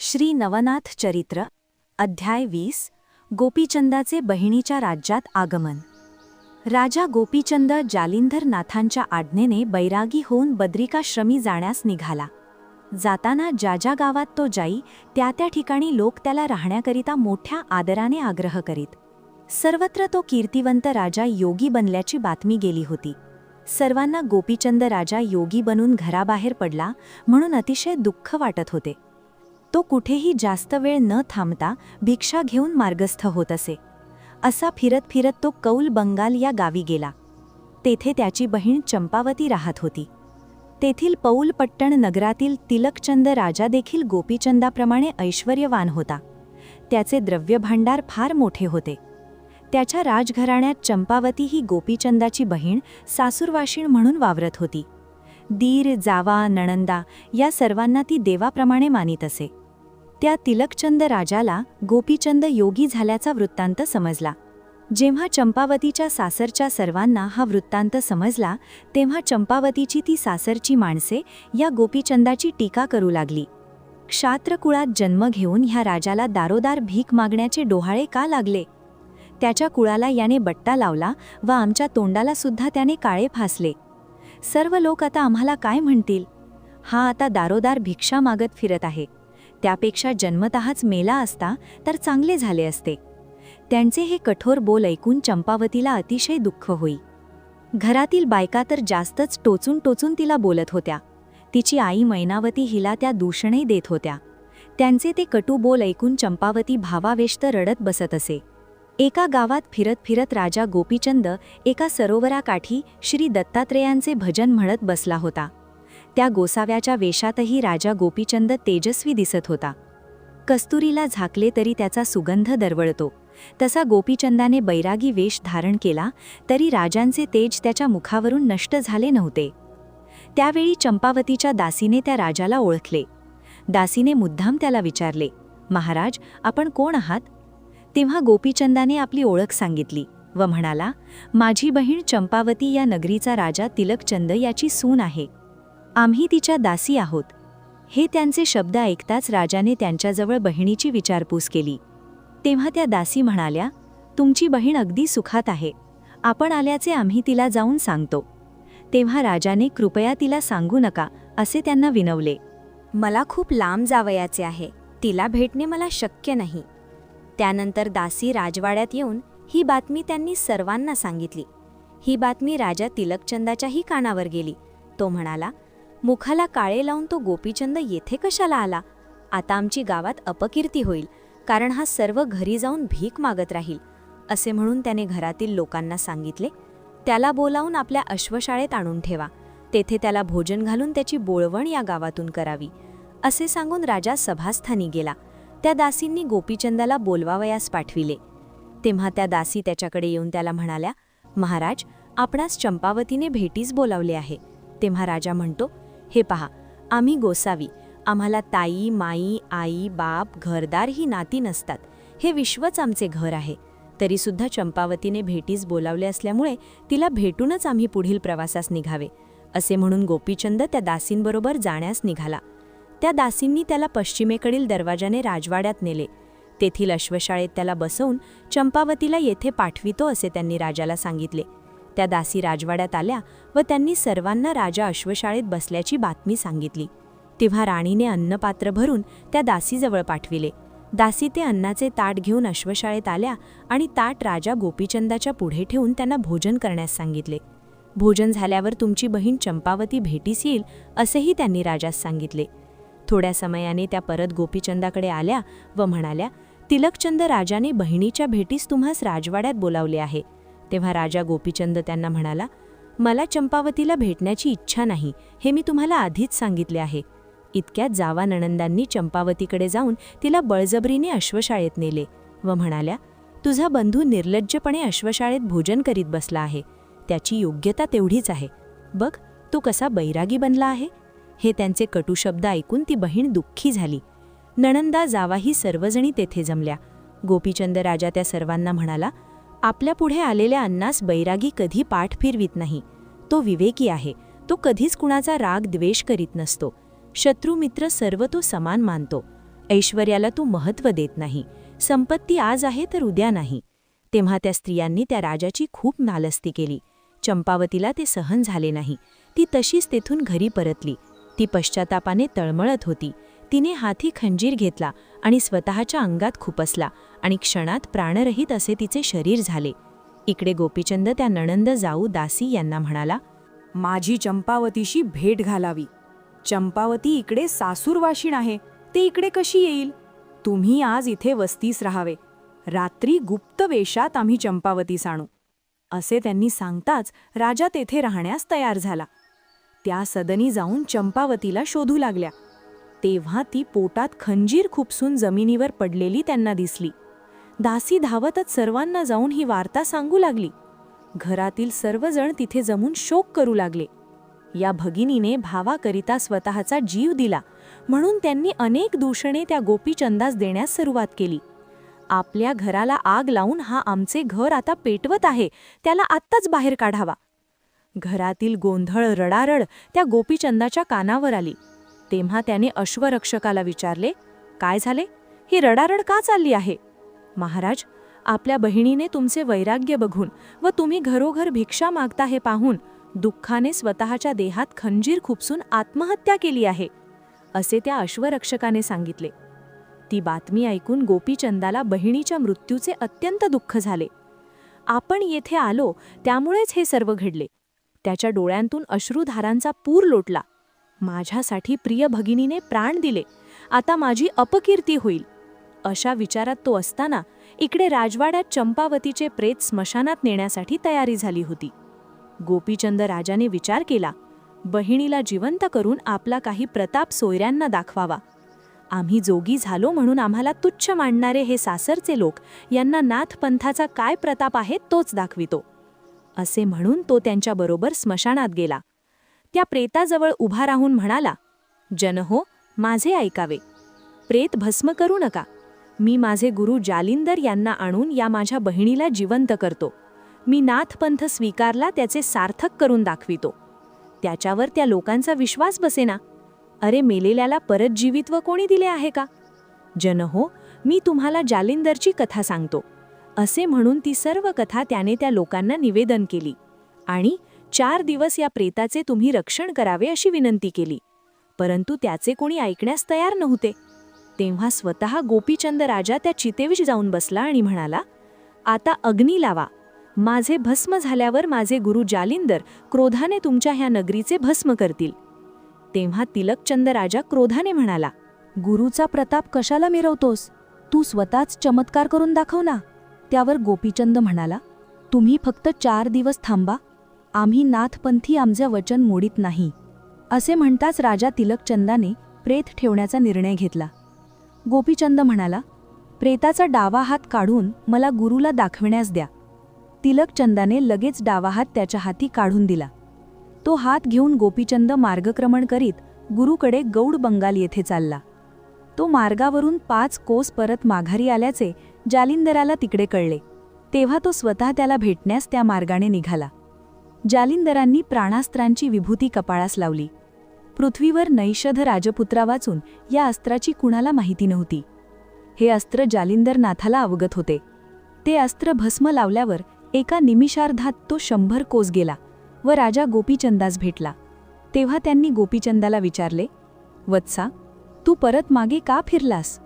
श्री नवनाथ चरित्र अध्याय 20 गोपीचंदाचे बहिणीच्या राज्यात आगमन। राजा गोपीचंद जालिंधर नाथांच्या आज्ञेने बैरागी होऊन बद्रिकाश्रमी जाण्यास निघाला। जाताना ज्या ज्या गावात तो जाई त्या त्या ठिकाणी लोक त्याला राहण्याकरिता मोठ्या आदराने आग्रह करीत। सर्वत्र तो कीर्तिवंत राजा योगी बनल्याची बातमी गेली होती। सर्वांना गोपीचंद राजा योगी बनून घराबाहेर पडला म्हणून अतिशय दुःख वाटत होते। तो कुठेही जास्त वेळ न थांबता भिक्षा घेऊन मार्गस्थ होत असे। असा फिरत फिरत तो कौल बंगाल या गावी गेला। तेथे त्याची बहीण चंपावती राहत होती। तेथील पौलपट्टण नगरातील तिलकचंद राजा देखील गोपीचंदाप्रमाणे ऐश्वर्यवान होता। त्याचे द्रव्यभांडार फार मोठे होते। त्याच्या राजघराण्यात चंपावती ही गोपीचंदाची बहीण सासूरवाशीण म्हणून वावरत होती। दीर, जावा, नणंदा या सर्वांना ती देवाप्रमाणे मानित असे। त्या तिलकचंद राजाला गोपीचंद योगी झाल्याचा वृत्तांत समजला। जेव्हा चंपावतीच्या सासरच्या सर्वांना हा वृत्तांत समजला तेव्हा चंपावतीची ती सासरची माणसे या गोपीचंदाची टीका करू लागली। क्षात्रकुळात जन्म घेऊन ह्या राजाला दारोदार भीक मागण्याचे डोहाळे का लागले? त्याच्या कुळाला याने बट्टा लावला व आमच्या तोंडाला सुद्धा त्याने काळे फासले। सर्व लोक आता आम्हाला काय म्हणतील? हा आता दारोदार भिक्षा मागत फिरत आहे। त्यापेक्षा जन्मतःच मेला असता तर चांगले झाले असते। त्यांचे हे कठोर बोल ऐकून चंपावतीला अतिशय दुःख होई। घरातील बायका तर जास्तच टोचून टोचून तिला बोलत होत्या। तिची आई मैनावती हिला त्या दूषणे देत होत्या। त्यांचे ते कटू बोल ऐकून चंपावती भावावेष्ट रडत बसत असे। एका गावात फिरत फिरत राजा गोपीचंद एका सरोवराकाठी श्री दत्तात्रेयांचे भजन म्हणत बसला होता। त्या गोसाव्याच्या वेशातही राजा गोपीचंद तेजस्वी दिसत होता। कस्तुरीला झाकले तरी त्याचा सुगंध दरवळतो, तसा गोपीचंदाने बैरागी वेश धारण केला तरी राजांचे तेज त्याच्या मुखावरून नष्ट झाले नव्हते। त्यावेळी चंपावतीच्या दासीने त्या राजाला ओळखले। दासीने मुद्दाम त्याला विचारले, महाराज, आपण कोण आहात? तेव्हा गोपीचंदाने आपली ओळख सांगितली व म्हणाला, माझी बहीण चंपावती या नगरीचा राजा तिलकचंद याची सून आहे। आम्ही तिच्या दासी आहोत। हे त्यांचे शब्द ऐकताच राजाने त्यांच्याजवळ बहिणीची विचारपूस केली। तेव्हा त्या दासी म्हणाल्या, तुमची बहीण अगदी सुखात आहे। आपण आल्याचे आम्ही तिला जाऊन सांगतो। तेव्हा राजाने कृपया तिला सांगू नका असे त्यांना विनवले। मला खूप लांब जावयाचे आहे, तिला भेटणे मला शक्य नाही। त्यानंतर दासी राजवाड्यात येऊन ही बातमी त्यांनी सर्वांना सांगितली। ही बातमी राजा तिलकचंदाच्याही कानावर गेली। तो म्हणाला, मुखाला काळे लावून तो गोपीचंद येथे कशाला आला? आता आमची गावात अपकीर्ती होईल, कारण हा सर्व घरी जाऊन भीक मागत राहील। असे म्हणून त्याने घरातील लोकांना सांगितले, त्याला बोलावून आपल्या अश्वशाळेत आणून ठेवा। तेथे त्याला भोजन घालून त्याची बोळवण या गावातून करावी। असे सांगून राजा सभास्थानी गेला। त्या दासींनी गोपीचंदाला बोलवावयास पाठविले। तेव्हा त्या दासी त्याच्याकडे येऊन त्याला म्हणाल्या, महाराज, आपणास चंपावतीने भेटीस बोलावले आहे। तेव्हा राजा म्हणतो, हे पहा, आम्ही गोसावी, आम्हाला ताई, माई, आई, बाप, घरदार ही नाती नसतात। हे विश्वच आमचे घर आहे। तरीसुद्धा चंपावतीने भेटीस बोलावले असल्यामुळे तिला भेटूनच आम्ही पुढील प्रवासास निघावे। असे म्हणून गोपीचंद त्या दासींबरोबर जाण्यास निघाला। त्या दासींनी त्याला पश्चिमेकडील दरवाजाने राजवाड्यात नेले। तेथील अश्वशाळेत त्याला बसवून चंपावतीला येथे पाठवितो असे त्यांनी राजाला सांगितले। त्या दासी राजवाड्यात आल्या व त्यांनी सर्वांना राजा अश्वशाळेत बसल्याची बातमी सांगितली। तेव्हा राणीने अन्नपात्र भरून त्या दासीजवळ पाठविले। दासी ते अन्नाचे ताट घेऊन अश्वशाळेत आल्या आणि ताट राजा गोपीचंदाच्या पुढे ठेवून त्यांना भोजन करण्यास सांगितले। भोजन झाल्यावर तुमची बहीण चंपावती भेटीस येईल असेही त्यांनी राजास सांगितले। थोड्या समयाने त्या परत गोपीचंदाकडे आल्या व म्हणाल्या, तिलकचंद राजाने बहिणीच्या भेटीस तुम्हास राजवाड्यात बोलावले आहे। तेव्हा राजा गोपीचंद त्यांना म्हणाला, मला चंपावतीला भेटण्याची इच्छा नाही, हे मी तुम्हाला आधीच सांगितले आहे। इतक्यात जावा नणंदांनी चंपावतीकडे जाऊन तिला बळजबरीने अश्वशाळेत नेले व म्हणाल्या, तुझा बंधू निर्लज्जपणे अश्वशाळेत भोजन करीत बसला आहे। त्याची योग्यता तेवढीच आहे। बघ, तो कसा बैरागी बनला आहे। हे त्यांचे कटुशब्द ऐकून ती बहीण दुःखी झाली। नणंदा, जावाही सर्वजणी तेथे जमल्या। गोपीचंद राजा त्या सर्वांना म्हणाला, आपल्या पुढे आलेल्या अन्नास बैरागी कधी पाठ फिरवित नाही। तो विवेकी आहे। तो कधीच कुणाचा राग द्वेष करीत नसतो। शत्रू मित्र सर्व तो समान मानतो। ऐश्वर्याला तू महत्त्व देत नाही, संपत्ती आज आहे तर उद्या नाही. तेव्हा त्या स्त्रियांनी त्या राजाची खूप नालस्ती केली. चंपावतीला ते सहन झाले नाही. ती तशीच तेथून घरी परतली. ती पश्चातापाने तळमळत होती. तिने हाती खंजीर घेतला आणि स्वतःच्या अंगात खुपसला आणि क्षणात प्राणरहित असे तिचे शरीर झाले. इकडे गोपीचंद त्या नणंद जाऊ दासी यांना म्हणाला, माझी चंपावतीशी भेट घालावी. चंपावती इकडे सासूरवाशीण आहे, ते इकडे कशी येईल? तुम्ही आज इथे वस्तीस राहावे. रात्री गुप्त वेशात आम्ही चंपावतीस आणू. असे त्यांनी सांगताच राजा तेथे राहण्यास तयार झाला. त्या सदनी जाऊन चंपावतीला शोधू लागल्या. तेव्हा ती पोटात खंजीर खुपसून जमिनीवर पडलेली त्यांना दिसली. दासी धावतच सर्वांना जाऊन ही वार्ता सांगू लागली. घरातील सर्वजण तिथे जमून शोक करू लागले. या भगिनीने भावाकरिता स्वतःचा जीव दिला म्हणून त्यांनी अनेक दूषणे त्या गोपीचंदास देण्यास सुरुवात केली. आपल्या घराला आग लावून हा आमचे घर आता पेटवत आहे, त्याला आत्ताच बाहेर काढावा. घरातील गोंधळ रडारड त्या गोपीचंदाच्या कानावर आली. तेव्हा त्याने अश्वरक्षकाला विचारले, काय झाले? ही रडारड का चालली आहे? महाराज, आपल्या बहिणीने तुमचे वैराग्य बघून व तुम्ही घरोघर भिक्षा मागता हे पाहून दुःखाने स्वतःच्या देहात खंजीर खुपसून आत्महत्या केली आहे, असे त्या अश्वरक्षकाने सांगितले. ती बातमी ऐकून गोपीचंदाला बहिणीच्या मृत्यूचे अत्यंत दुःख झाले. आपण येथे आलो त्यामुळेच हे सर्व घडले. त्याच्या डोळ्यांतून अश्रुधारांचा पूर लोटला. माझ्यासाठी प्रिय भगिनीने प्राण दिले, आता माझी अपकीर्ती होईल, अशा विचारात तो असताना इकडे राजवाड्यात चंपावतीचे प्रेत स्मशानात नेण्यासाठी तयारी झाली होती. गोपीचंद राजाने विचार केला, बहिणीला जिवंत करून आपला काही प्रताप सोयऱ्यांना दाखवावा. आम्ही जोगी झालो म्हणून आम्हाला तुच्छ मानणारे हे सासरचे लोक यांना नाथपंथाचा काय प्रताप आहे तोच दाखवितो, असे म्हणून तो त्यांच्याबरोबर स्मशानात गेला. त्या प्रेताजवळ उभा राहून म्हणाला, जनहो, माझे ऐकावे. प्रेत भस्म करू नका. मी माझे गुरु जालिंदर यांना आणून या माझ्या बहिणीला जिवंत करतो. मी नाथपंथ स्वीकारला त्याचे सार्थक करून दाखवितो. त्याच्यावर त्या लोकांचा विश्वास बसेना. अरे, मेलेल्याला परत जीवित्व कोणी दिले आहे का? जनहो, मी तुम्हाला जालिंदरची कथा सांगतो, असे म्हणून ती सर्व कथा त्याने त्या लोकांना निवेदन केली आणि 4 दिवस या प्रेताचे तुम्ही रक्षण करावे अशी विनंती केली. परंतु त्याचे कोणी ऐकण्यास तयार नव्हते. तेव्हा स्वतः गोपीचंद राजा त्या चितेविष जाऊन बसला आणि म्हणाला, आता अग्नी लावा. माझे भस्म झाल्यावर माझे गुरु जालिंदर क्रोधाने तुमच्या ह्या नगरीचे भस्म करतील. तेव्हा तिलकचंद राजा क्रोधाने म्हणाला, गुरुचा प्रताप कशाला मिरवतोस? तू स्वतःच चमत्कार करून दाखव ना. त्यावर गोपीचंद म्हणाला, तुम्ही फक्त 4 दिवस थांबा. आम्ही नाथपंथी आमचे वचन मोडीत नाही. असे म्हणताच राजा तिलकचंदाने प्रेत ठेवण्याचा निर्णय घेतला. गोपीचंद म्हणाला, प्रेताचा डावा हात काढून मला गुरुला दाखविण्यास द्या. तिलकचंदाने लगेच डावा हात त्याच्या हाती काढून दिला. तो हात घेऊन गोपीचंद मार्गक्रमण करीत गुरुकडे गौड बंगाल येथे चालला. तो मार्गावरून 5 कोस परत माघारी आल्याचे जालिंदराला तिकडे कळले. तेव्हा तो स्वतः त्याला भेटण्यास त्या मार्गाने निघाला. जालिंदरांनी प्राणास्त्रांची विभूती कपाळास लावली. पृथ्वीवर नैषध राजपुत्रा वाचून या अस्त्राची कुणाला माहिती नव्हती. हे अस्त्र जालिंदर नाथाला अवगत होते. ते अस्त्र भस्म लावल्यावर एका निमिषार्धात तो 100 कोस गेला व राजा गोपीचंदास भेटला. तेव्हा त्यांनी गोपीचंदाला विचारले, वत्सा, तू परत मागे का फिरलास?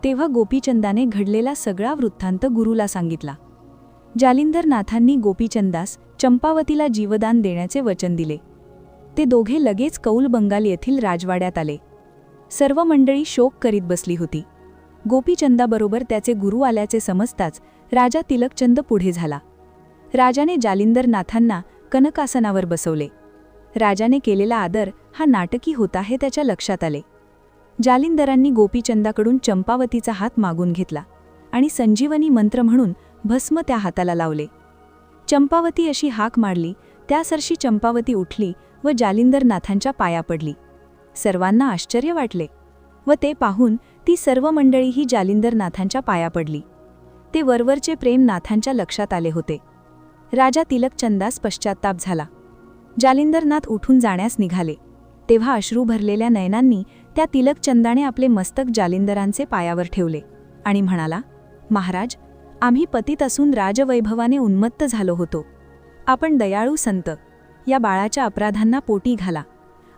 तेव्हा गोपीचंदाने घडलेला सगळा वृत्तांत गुरुला सांगितला. जालिंदर नाथांनी गोपीचंदास चंपावतीला जीवदान देण्याचे वचन दिले. ते दोघे लगेच कौल बंगाल येथील राजवाड्यात आले. सर्व मंडळी शोक करीत बसली होती. गोपीचंदाबरोबर त्याचे गुरु आल्याचे समजताच राजा तिलकचंद पुढे झाला. राजाने जालिंदर नाथांना कनकासनावर बसवले. राजाने केलेला आदर हा नाटकी होता हे त्याच्या लक्षात आले. जालिंदरांनी गोपीचंदाकडून चंपावतीचा हात मागून घेतला आणि संजीवनी मंत्र म्हणून भस्म त्या हाताला लावले. चंपावती अशी हाक मारली त्यासरशी चंपावती उठली व जालिंदर नाथांच्या पाया पडली. सर्वांना आश्चर्य वाटले व ते पाहून ती सर्व मंडळीही जालिंदर नाथांच्या पाया पडली. ते वरवरचे प्रेम नाथांच्या लक्षात आले होते. राजा तिलकचंदास पश्चात्ताप झाला. जालिंदरनाथ उठून जाण्यास निघाले तेव्हा अश्रू भरलेल्या नयनांनी त्या तिलकचंदाने आपले मस्तक जालिंदरांचे पायावर ठेवले आणि म्हणाला, महाराज, आम्ही पतित असून राजवैभवाने उन्मत्त झालो होतो. आपण दयाळू संत, या बाळाच्या अपराधांना पोटी घाला.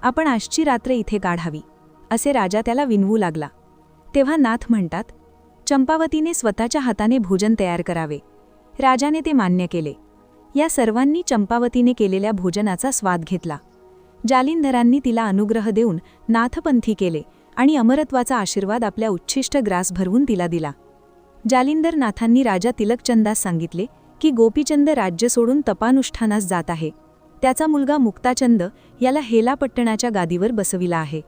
आपण आजची रात्र इथे काढावी, असे राजा त्याला विनवू लागला. तेव्हा नाथ म्हणतात, चंपावतीने स्वतःच्या हाताने भोजन तयार करावे. राजाने ते मान्य केले. या सर्वांनी चंपावतीने केलेल्या भोजनाचा स्वाद घेतला. जालिंधरांनी तिला अनुग्रह देऊन नाथपंथी केले आणि अमरत्वाचा आशीर्वाद आपल्या उच्छिष्ट ग्रास भरवून तिला दिला. जालिंदर नाथांनी राजा तिलकचंदास सांगितले की गोपीचंद राज्य सोडून तपानुष्ठानास जात आहे. त्याचा मुलगा मुक्ताचंद याला हेलापट्टणाच्या गादीवर बसविला आहे.